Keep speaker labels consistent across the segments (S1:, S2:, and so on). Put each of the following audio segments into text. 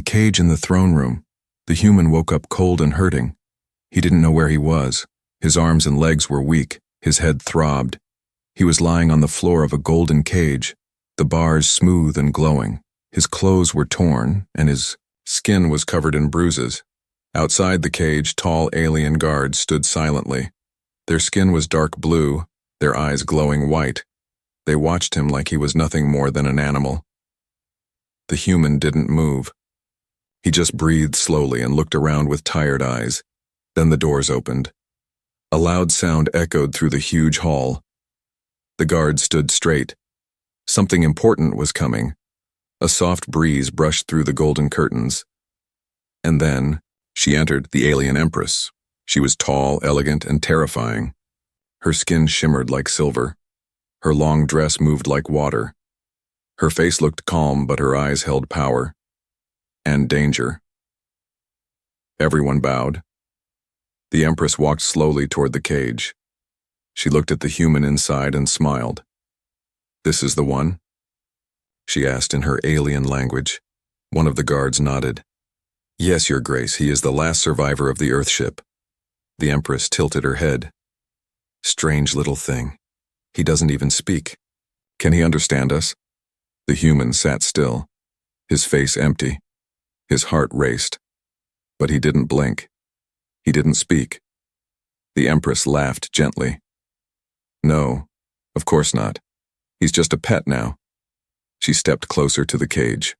S1: cage in the throne room. The human woke up cold and hurting. He didn't know where he was. His arms and legs were weak. His head throbbed. He was lying on the floor of a golden cage, the bars smooth and glowing. His clothes were torn, and his skin was covered in bruises. Outside the cage, tall alien guards stood silently. Their skin was dark blue, their eyes glowing white. They watched him like he was nothing more than an animal. The human didn't move. He just breathed slowly and looked around with tired eyes. Then the doors opened. A loud sound echoed through the huge hall. The guards stood straight. Something important was coming. A soft breeze brushed through the golden curtains. And then, she entered, the Alien Empress. She was tall, elegant, and terrifying. Her skin shimmered like silver. Her long dress moved like water. Her face looked calm, but her eyes held power. And danger. Everyone bowed. The Empress walked slowly toward the cage. She looked at the human inside and smiled. "This is the one?" she asked in her alien language. One of the guards nodded. "Yes, Your Grace, he is the last survivor of the Earthship." The Empress tilted her head. "Strange little thing. He doesn't even speak. Can he understand us?" The human sat still, his face empty. His heart raced. But he didn't blink. He didn't speak. The Empress laughed gently. "No, of course not. He's just a pet now." She stepped closer to the cage.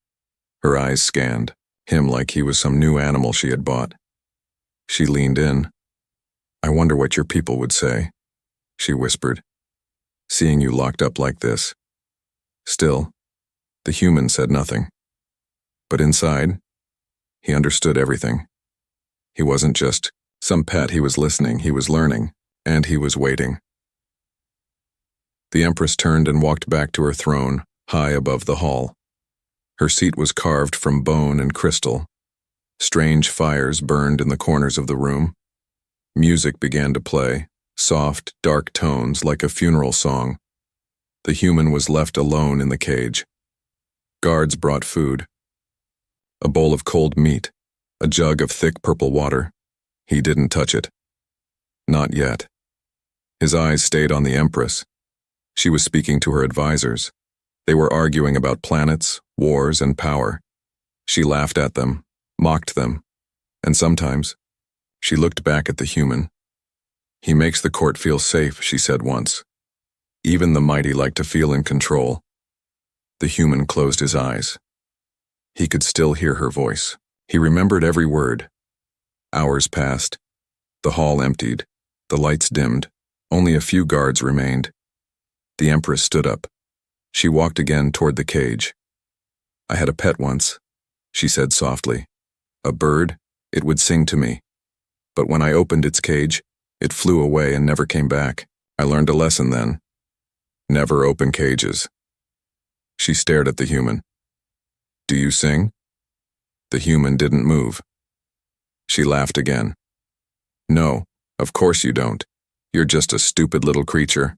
S1: Her eyes scanned him like he was some new animal she had bought. She leaned in. "I wonder what your people would say," she whispered, "seeing you locked up like this." Still, the human said nothing. But inside, he understood everything. He wasn't just some pet, he was listening, he was learning, and he was waiting. The Empress turned and walked back to her throne, high above the hall. Her seat was carved from bone and crystal. Strange fires burned in the corners of the room. Music began to play, soft, dark tones like a funeral song. The human was left alone in the cage. Guards brought food. A bowl of cold meat, a jug of thick purple water. He didn't touch it. Not yet. His eyes stayed on the Empress. She was speaking to her advisors. They were arguing about planets, wars, and power. She laughed at them, mocked them, and sometimes she looked back at the human. "He makes the court feel safe," she said once. "Even the mighty like to feel in control." The human closed his eyes. He could still hear her voice. He remembered every word. Hours passed. The hall emptied. The lights dimmed. Only a few guards remained. The Empress stood up. She walked again toward the cage. "I had a pet once," she said softly. "A bird, it would sing to me. But when I opened its cage, it flew away and never came back. I learned a lesson then. Never open cages." She stared at the human. "Do you sing?" The human didn't move. She laughed again. "No, of course you don't. You're just a stupid little creature."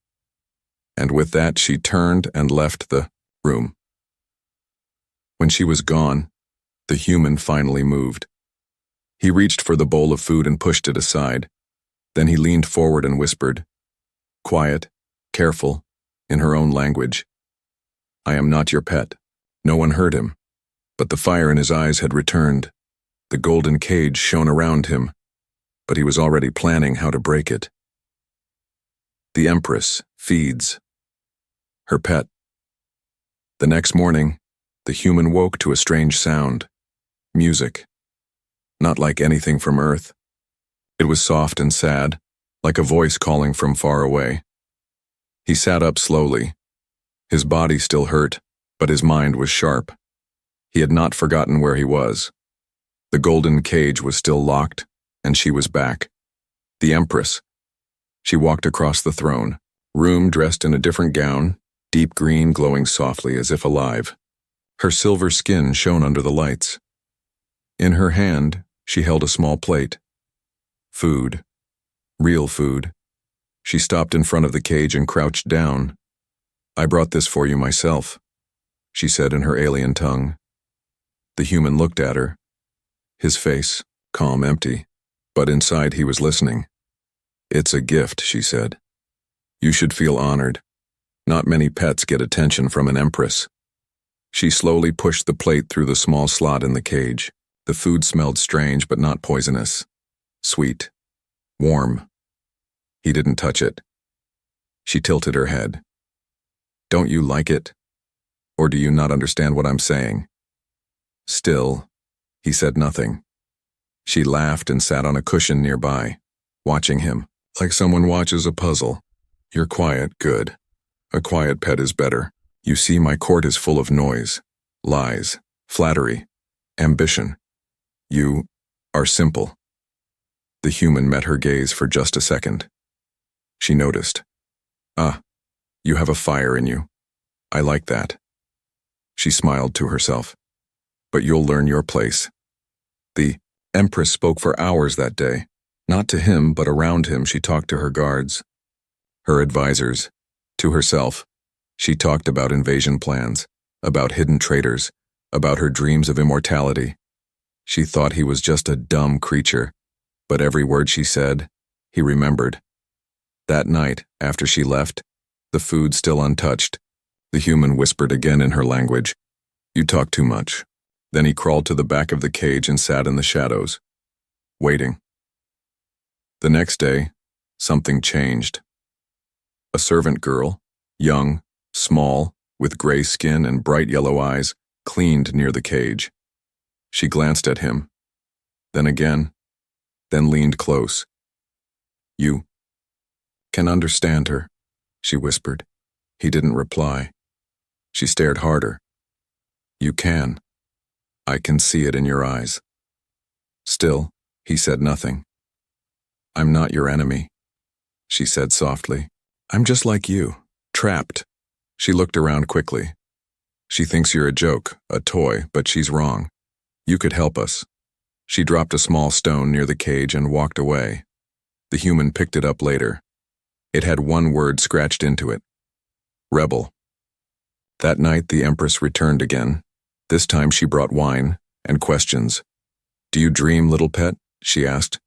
S1: And with that, she turned and left the room. When she was gone, the human finally moved. He reached for the bowl of food and pushed it aside. Then he leaned forward and whispered, quiet, careful, in her own language, "I am not your pet." No one heard him, but the fire in his eyes had returned. The golden cage shone around him, but he was already planning how to break it. The Empress feeds. Her pet. The next morning, the human woke to a strange sound. Music. Not like anything from Earth. It was soft and sad, like a voice calling from far away. He sat up slowly. His body still hurt, but his mind was sharp. He had not forgotten where he was. The golden cage was still locked, and she was back. The Empress. She walked across the throne, room dressed in a different gown, deep green glowing softly as if alive. Her silver skin shone under the lights. In her hand, she held a small plate. Food. Real food. She stopped in front of the cage and crouched down. "I brought this for you myself," she said in her alien tongue. The human looked at her, his face calm, empty, but inside he was listening. "It's a gift," she said. "You should feel honored. Not many pets get attention from an empress." She slowly pushed the plate through the small slot in the cage. The food smelled strange but not poisonous. Sweet. Warm. He didn't touch it. She tilted her head. "Don't you like it? Or do you not understand what I'm saying?" Still, he said nothing. She laughed and sat on a cushion nearby, watching him, like someone watches a puzzle. "You're quiet, good. A quiet pet is better. You see, my court is full of noise, lies, flattery, ambition. You are simple." The human met her gaze for just a second. She noticed. "Ah, you have a fire in you. I like that." She smiled to herself. "But you'll learn your place." The Empress spoke for hours that day. Not to him, but around him she talked to her guards, her advisors, to herself. She talked about invasion plans, about hidden traitors, about her dreams of immortality. She thought he was just a dumb creature, but every word she said, he remembered. That night, after she left, the food still untouched, the human whispered again in her language, "You talk too much." Then he crawled to the back of the cage and sat in the shadows, waiting. The next day, something changed. A servant girl, young, small, with gray skin and bright yellow eyes, cleaned near the cage. She glanced at him, then again, then leaned close. "You can understand her," she whispered. He didn't reply. She stared harder. "You can. I can see it in your eyes." Still, he said nothing. "I'm not your enemy," she said softly. "I'm just like you, trapped." She looked around quickly. "She thinks you're a joke, a toy, but she's wrong. You could help us." She dropped a small stone near the cage and walked away. The human picked it up later. It had one word scratched into it. Rebel. That night the Empress returned again. This time she brought wine and questions. "Do you dream, little pet?" she asked.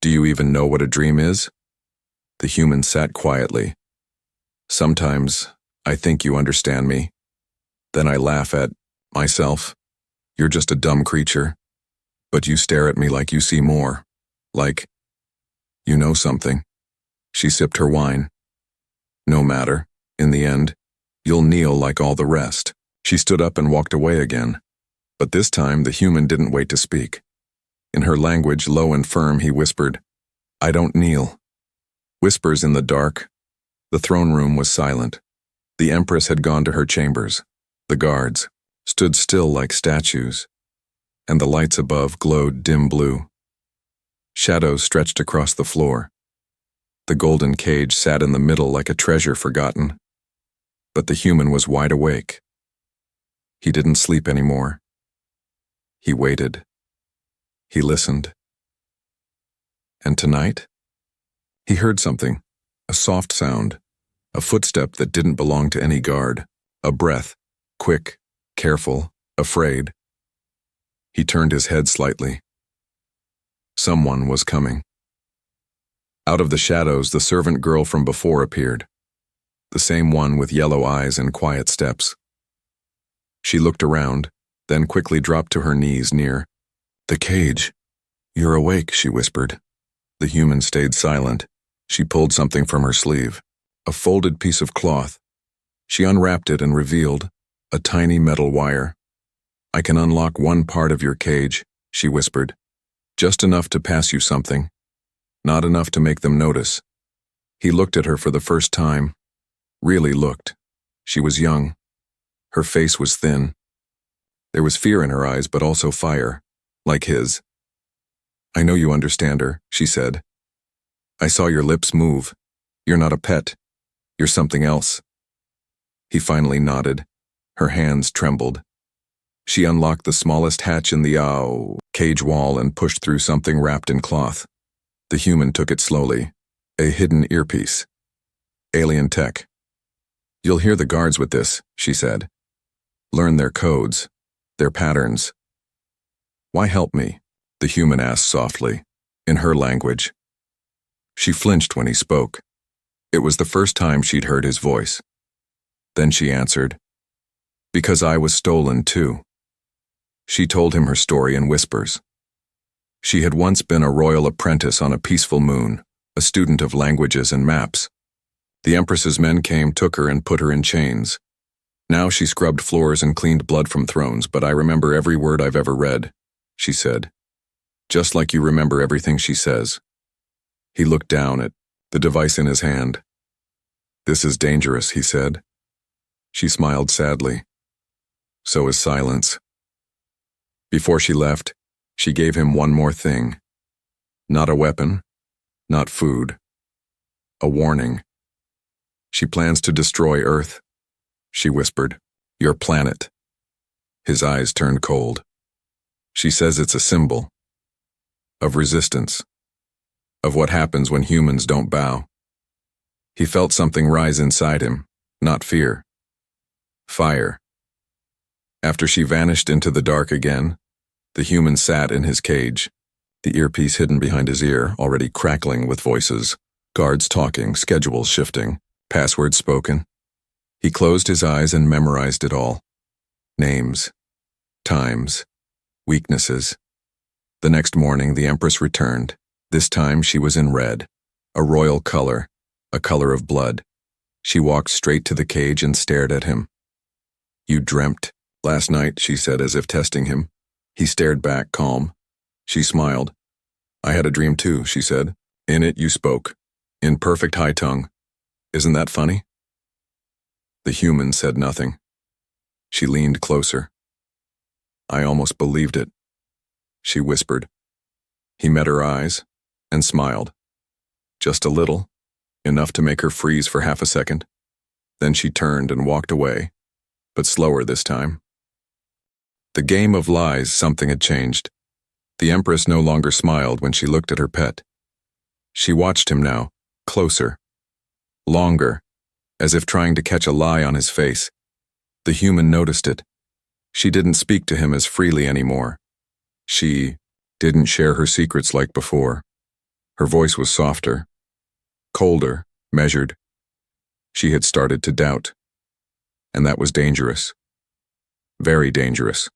S1: "Do you even know what a dream is?" The human sat quietly. "Sometimes I think you understand me. Then I laugh at myself. You're just a dumb creature. But you stare at me like you see more. Like you know something." She sipped her wine. "No matter. In the end, you'll kneel like all the rest." She stood up and walked away again. But this time the human didn't wait to speak. In her language, low and firm, he whispered, "I don't kneel." Whispers in the dark. The throne room was silent. The Empress had gone to her chambers. The guards stood still like statues, and the lights above glowed dim blue. Shadows stretched across the floor. The golden cage sat in the middle like a treasure forgotten. But the human was wide awake. He didn't sleep anymore. He waited. He listened. And tonight, he heard something, a soft sound, a footstep that didn't belong to any guard, a breath, quick, careful, afraid. He turned his head slightly. Someone was coming. Out of the shadows, the servant girl from before appeared, the same one with yellow eyes and quiet steps. She looked around, then quickly dropped to her knees near the cage. "You're awake," she whispered. The human stayed silent. She pulled something from her sleeve, a folded piece of cloth. She unwrapped it and revealed a tiny metal wire. "I can unlock one part of your cage," she whispered. "Just enough to pass you something. Not enough to make them notice." He looked at her for the first time. Really looked. She was young. Her face was thin. There was fear in her eyes, but also fire, like his. "I know you understand her," she said. "I saw your lips move. You're not a pet. You're something else." He finally nodded. Her hands trembled. She unlocked the smallest hatch in the cage wall and pushed through something wrapped in cloth. The human took it slowly. A hidden earpiece. "Alien tech." "You'll hear the guards with this," she said. "Learn their codes. their patterns. "Why help me?" the human asked softly, in her language. She flinched when he spoke. It was the first time she'd heard his voice. Then she answered, "Because I was stolen too." She told him her story in whispers. She had once been a royal apprentice on a peaceful moon, a student of languages and maps. The Empress's men came, took her, and put her in chains. Now she scrubbed floors and cleaned blood from thrones, but I remember every word I've ever read, she said. Just like you remember everything she says. He looked down at the device in his hand. "This is dangerous," he said. She smiled sadly. So is silence. Before she left, she gave him one more thing. Not a weapon, not food. A warning. "She plans to destroy Earth," she whispered. "Your planet." His eyes turned cold. "She says it's a symbol of resistance, of what happens when humans don't bow." He felt something rise inside him, not fear. Fire. After she vanished into the dark again, the human sat in his cage, the earpiece hidden behind his ear, already crackling with voices, guards talking, schedules shifting, passwords spoken. He closed his eyes and memorized it all. Names, times, weaknesses. The next morning, the Empress returned. This time she was in red, a royal color, a color of blood. She walked straight to the cage and stared at him. "You dreamt last night," she said, as if testing him. He stared back, calm. She smiled. "I had a dream too," she said. "In it you spoke, in perfect high tongue. Isn't that funny?" The human said nothing. She leaned closer. "I almost believed it," she whispered. He met her eyes and smiled. Just a little, enough to make her freeze for half a second. Then she turned and walked away, but slower this time. The game of lies, something had changed. The Empress no longer smiled when she looked at her pet. She watched him now, closer, longer, as if trying to catch a lie on his face. The human noticed it. She didn't speak to him as freely anymore. She didn't share her secrets like before. Her voice was softer, colder, measured. She had started to doubt. And that was dangerous. Very dangerous.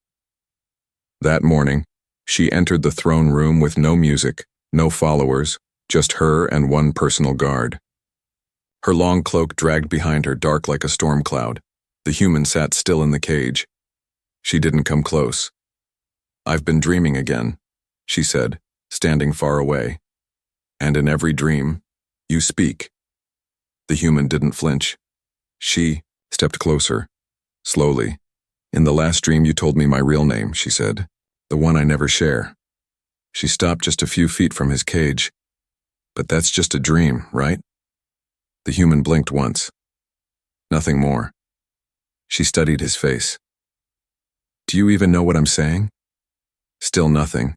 S1: That morning, she entered the throne room with no music, no followers, just her and one personal guard. Her long cloak dragged behind her, dark like a storm cloud. The human sat still in the cage. She didn't come close. "I've been dreaming again," she said, standing far away. "And in every dream, you speak." The human didn't flinch. She stepped closer, slowly. "In the last dream you told me my real name," she said. "The one I never share." She stopped just a few feet from his cage. "But that's just a dream, right?" The human blinked once. Nothing more. She studied his face. "Do you even know what I'm saying?" Still nothing.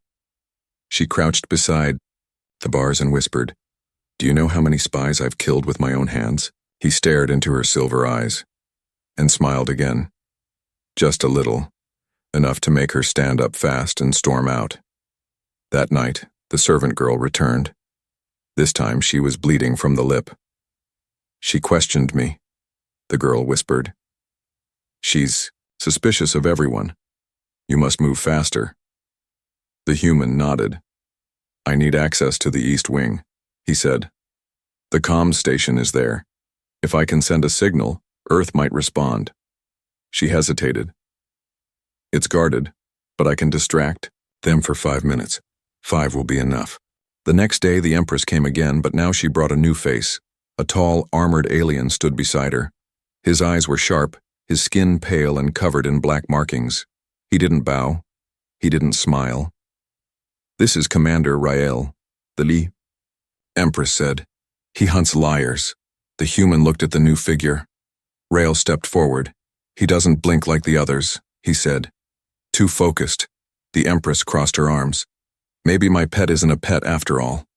S1: She crouched beside the bars and whispered, "Do you know how many spies I've killed with my own hands?" He stared into her silver eyes and smiled again. Just a little, enough to make her stand up fast and storm out. That night, the servant girl returned. This time she was bleeding from the lip. "She questioned me," the girl whispered. "She's suspicious of everyone. You must move faster." The human nodded. "I need access to the East Wing," he said. "The comms station is there. If I can send a signal, Earth might respond." She hesitated. "It's guarded, but I can distract them for 5 minutes. 5 will be enough." The next day the Empress came again, but now she brought a new face. A tall, armored alien stood beside her. His eyes were sharp, his skin pale and covered in black markings. He didn't bow. He didn't smile. "This is Commander Rael, the Li," Empress said. "He hunts liars." The human looked at the new figure. Rael stepped forward. "He doesn't blink like the others," he said. "Too focused." The Empress crossed her arms. "Maybe my pet isn't a pet after all."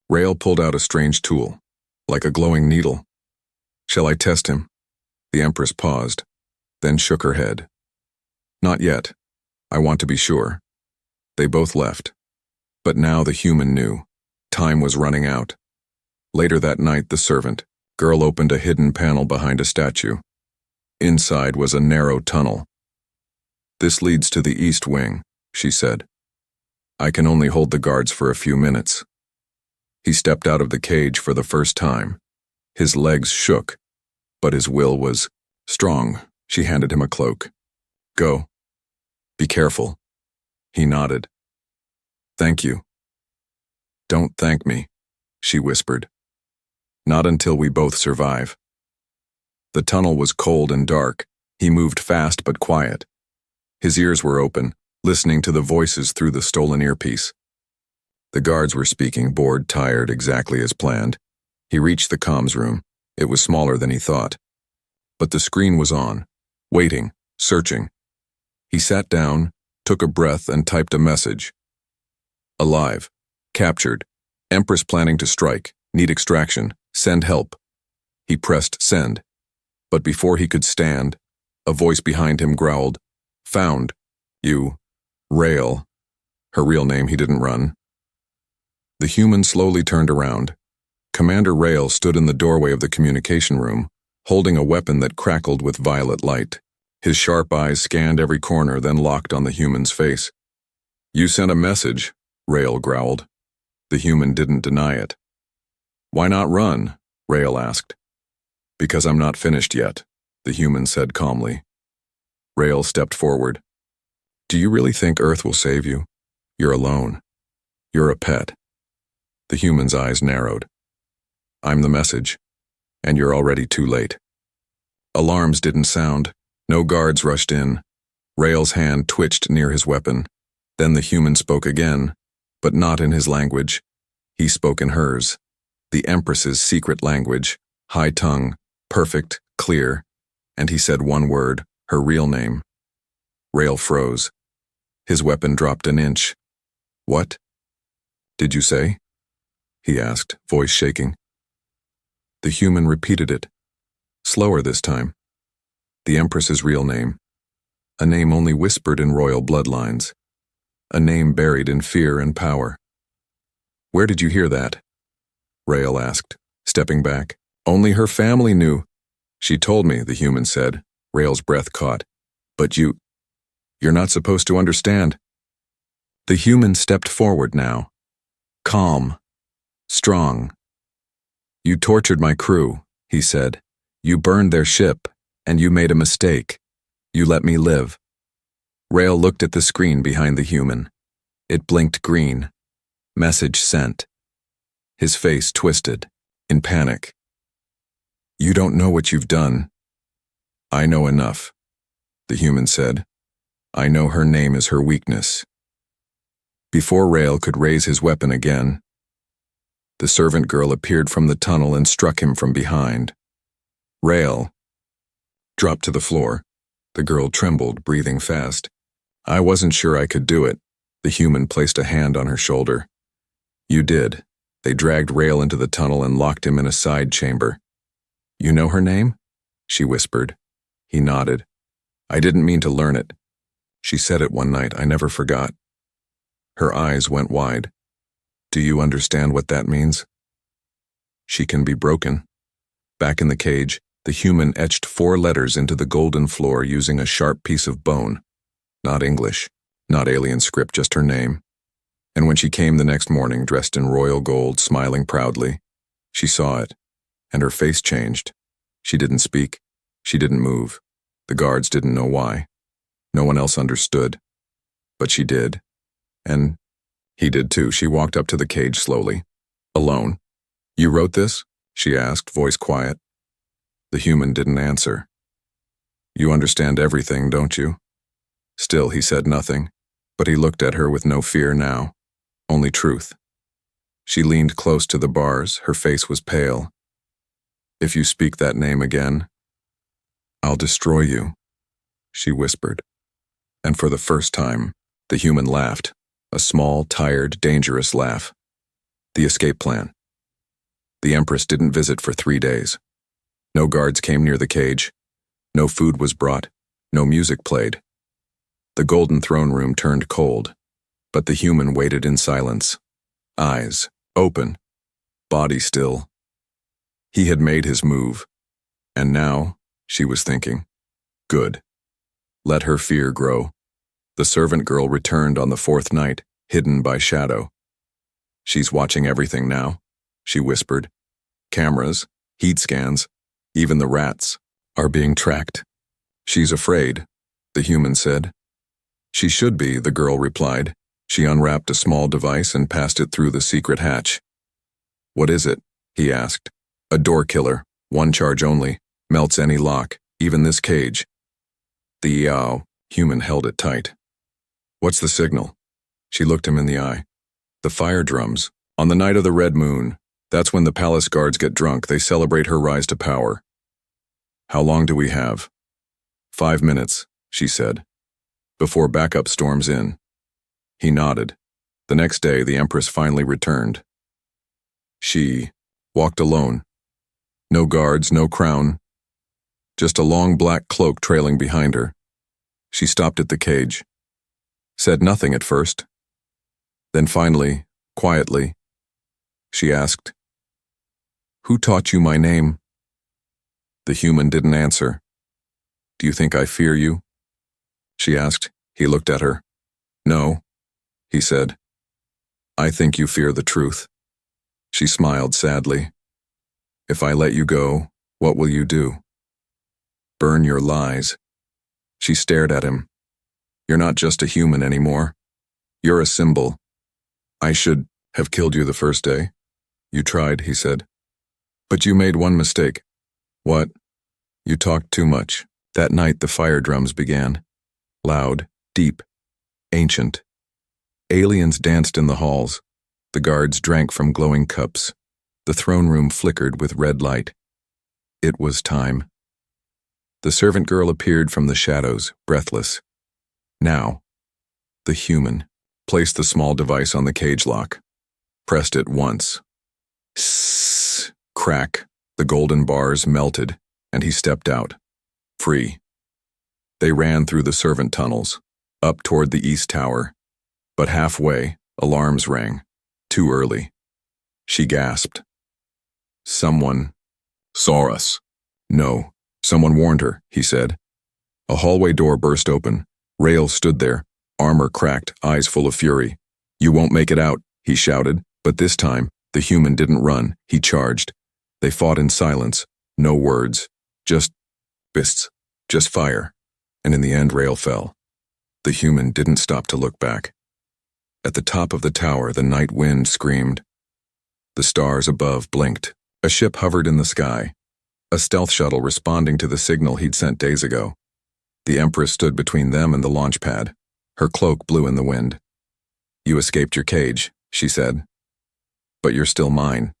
S1: Rael pulled out a strange tool, like a glowing needle. "Shall I test him?" The Empress paused, then shook her head. "Not yet. I want to be sure. They both left. But now the human knew. Time was running out. Later that night, the servant girl opened a hidden panel behind a statue. Inside was a narrow tunnel. This leads to the east wing, she said. I can only hold the guards for a few minutes. He stepped out of the cage for the first time. His legs shook, but his will was strong. She handed him a cloak. Go. Be careful. He nodded. Thank you. Don't thank me, she whispered. Not until we both survive. The tunnel was cold and dark. He moved fast but quiet. His ears were open, listening to the voices through the stolen earpiece. The guards were speaking, bored, tired, exactly as planned. He reached the comms room. It was smaller than he thought. But the screen was on, waiting, searching. He sat down, took a breath, and typed a message. Alive. Captured. Empress planning to strike. Need extraction. Send help. He pressed send. But before he could stand, a voice behind him growled, Found. You. Rail. Her real name he didn't run. The human slowly turned around. Commander Rail stood in the doorway of the communication room, holding a weapon that crackled with violet light. His sharp eyes scanned every corner, then locked on the human's face. You sent a message, Rail growled. The human didn't deny it. Why not run? Rail asked. Because I'm not finished yet, the human said calmly. Rail stepped forward. Do you really think Earth will save you? You're alone. You're a pet. The human's eyes narrowed. I'm the message, and you're already too late. Alarms didn't sound. No guards rushed in. Rail's hand twitched near his weapon. Then the human spoke again, but not in his language. He spoke in hers, the Empress's secret language, high tongue, perfect, clear, and he said one word, her real name. Rail froze. His weapon dropped an inch. What? Did you say? He asked, voice shaking. The human repeated it, slower this time. The Empress's real name. A name only whispered in royal bloodlines. A name buried in fear and power. Where did you hear that? Rail asked, stepping back. Only her family knew. She told me, the human said. Rail's breath caught. But you're not supposed to understand. The human stepped forward now. Calm. Strong. You tortured my crew, he said. You burned their ship, and you made a mistake. You let me live. Rail looked at the screen behind the human. It blinked green. Message sent. His face twisted, in panic. You don't know what you've done. I know enough, the human said. I know her name is her weakness. Before Rail could raise his weapon again, the servant girl appeared from the tunnel and struck him from behind. Rail dropped to the floor. The girl trembled, breathing fast. I wasn't sure I could do it. The human placed a hand on her shoulder. You did. They dragged Rail into the tunnel and locked him in a side chamber. You know her name? She whispered. He nodded. I didn't mean to learn it. She said it one night, I never forgot. Her eyes went wide. Do you understand what that means? She can be broken. Back in the cage, the human etched 4 letters into the golden floor using a sharp piece of bone. Not English, not alien script, just her name. And when she came the next morning, dressed in royal gold, smiling proudly, she saw it, and her face changed. She didn't speak. She didn't move. The guards didn't know why. No one else understood. But she did. And he did too. She walked up to the cage slowly. Alone. You wrote this? She asked, voice quiet. The human didn't answer. You understand everything, don't you? Still, he said nothing, but he looked at her with no fear now, only truth. She leaned close to the bars, her face was pale. If you speak that name again, I'll destroy you, she whispered. And for the first time, the human laughed, a small, tired, dangerous laugh. The escape plan. The Empress didn't visit for 3 days. No guards came near the cage. No food was brought. No music played. The golden throne room turned cold, but the human waited in silence. Eyes open, body still. He had made his move, and now, she was thinking, good. Let her fear grow. The servant girl returned on the fourth night, hidden by shadow. She's watching everything now, she whispered. Cameras, heat scans, even the rats are being tracked. She's afraid, the human said. She should be, the girl replied. She unwrapped a small device and passed it through the secret hatch. What is it? He asked. A door killer, one charge only, melts any lock, even this cage. The human held it tight. What's the signal? She looked him in the eye. The fire drums. On the night of the red moon, that's when the palace guards get drunk. They celebrate her rise to power. How long do we have? 5 minutes, she said, before backup storms in. He nodded. The next day, the Empress finally returned. She walked alone. No guards, no crown. Just a long black cloak trailing behind her. She stopped at the cage. Said nothing at first. Then finally, quietly, she asked, Who taught you my name? The human didn't answer. Do you think I fear you? She asked. He looked at her. No, he said. I think you fear the truth. She smiled sadly. If I let you go, what will you do? Burn your lies. She stared at him. You're not just a human anymore. You're a symbol. I should have killed you the first day. You tried, he said. But you made one mistake. What? You talked too much. That night the fire drums began. Loud, deep, ancient. Aliens danced in the halls. The guards drank from glowing cups. The throne room flickered with red light. It was time. The servant girl appeared from the shadows, breathless. Now, the human placed the small device on the cage lock, pressed it once. Sss, crack, the golden bars melted, and he stepped out, free. They ran through the servant tunnels, up toward the east tower, but halfway, alarms rang, too early. She gasped. Someone saw us. No, someone warned her, he said. A hallway door burst open. Rail stood there, armor cracked, eyes full of fury. You won't make it out, he shouted, but this time, the human didn't run, he charged. They fought in silence, no words, just fists, just fire, and in the end Rail fell. The human didn't stop to look back. At the top of the tower, the night wind screamed. The stars above blinked. A ship hovered in the sky, a stealth shuttle responding to the signal he'd sent days ago. The Empress stood between them and the launch pad. Her cloak blew in the wind. You escaped your cage, she said. But you're still mine.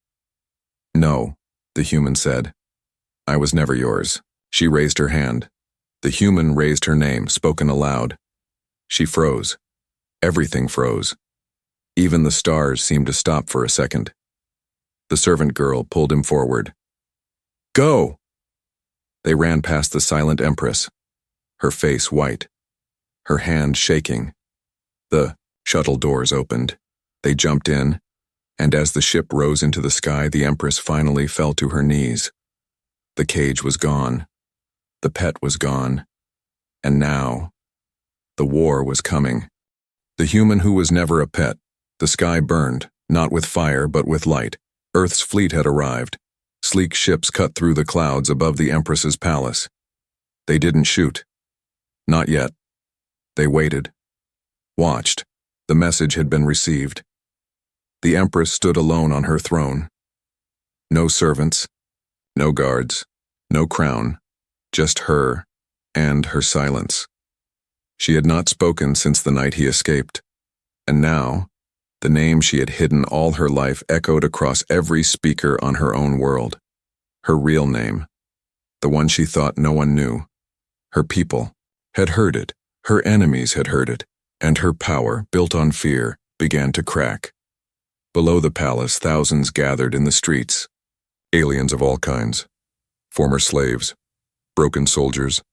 S1: No, the human said. I was never yours. She raised her hand. The human raised her name, spoken aloud. She froze. Everything froze. Even the stars seemed to stop for a second. The servant girl pulled him forward. Go! They ran past the silent Empress, her face white, her hand shaking. The shuttle doors opened. They jumped in, and as the ship rose into the sky, the Empress finally fell to her knees. The cage was gone. The pet was gone. And now, the war was coming. The human who was never a pet. The sky burned, not with fire but with light. Earth's fleet had arrived. Sleek ships cut through the clouds above the Empress's palace. They didn't shoot. Not yet. They waited. Watched. The message had been received. The Empress stood alone on her throne. No servants, no guards, no crown, just her and her silence. She had not spoken since the night he escaped, and now, the name she had hidden all her life echoed across every speaker on her own world. Her real name, the one she thought no one knew. Her people had heard it, her enemies had heard it, and her power, built on fear, began to crack. Below the palace, thousands gathered in the streets. Aliens of all kinds. Former slaves, broken soldiers,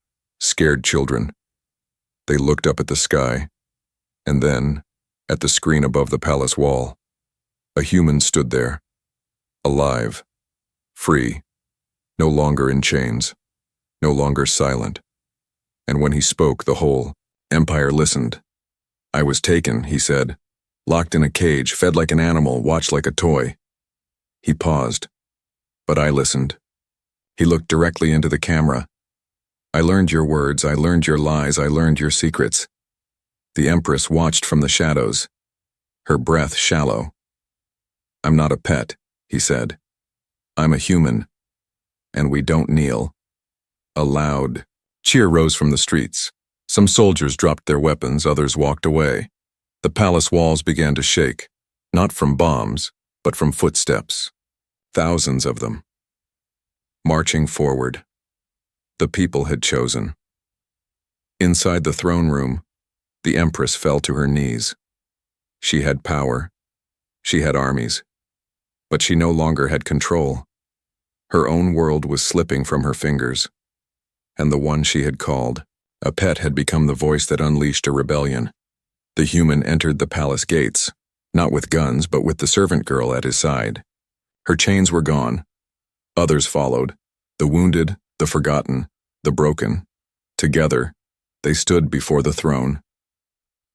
S1: scared children. They looked up at the sky, and then at the screen above the palace wall. A human stood there, alive, free, no longer in chains, no longer silent. And when he spoke, the whole empire listened. "I was taken," he said, "locked in a cage, fed like an animal, watched like a toy." He paused, but I listened. He looked directly into the camera. "I learned your words, I learned your lies, I learned your secrets." The Empress watched from the shadows, her breath shallow. "I'm not a pet," he said. "I'm a human, and we don't kneel." A loud cheer rose from the streets. Some soldiers dropped their weapons, others walked away. The palace walls began to shake, not from bombs, but from footsteps. Thousands of them. Marching forward. The people had chosen. Inside the throne room, the Empress fell to her knees. She had power. She had armies. But she no longer had control. Her own world was slipping from her fingers. And the one she had called a pet had become the voice that unleashed a rebellion. The human entered the palace gates, not with guns, but with the servant girl at his side. Her chains were gone. Others followed, the wounded, the forgotten, the broken. Together, they stood before the throne.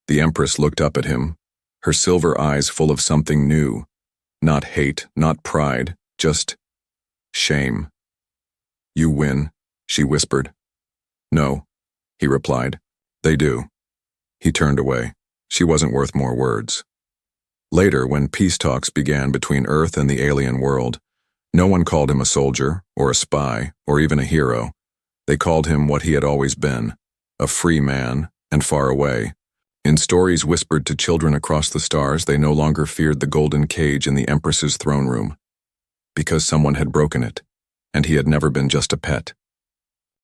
S1: The Empress looked up at him, her silver eyes full of something new. Not hate, not pride, just shame. "You win," she whispered. "No," he replied. "They do." He turned away. She wasn't worth more words. Later, when peace talks began between Earth and the alien world, no one called him a soldier, or a spy, or even a hero. They called him what he had always been, a free man, and far away. In stories whispered to children across the stars, they no longer feared the golden cage in the Empress's throne room, because someone had broken it, and he had never been just a pet.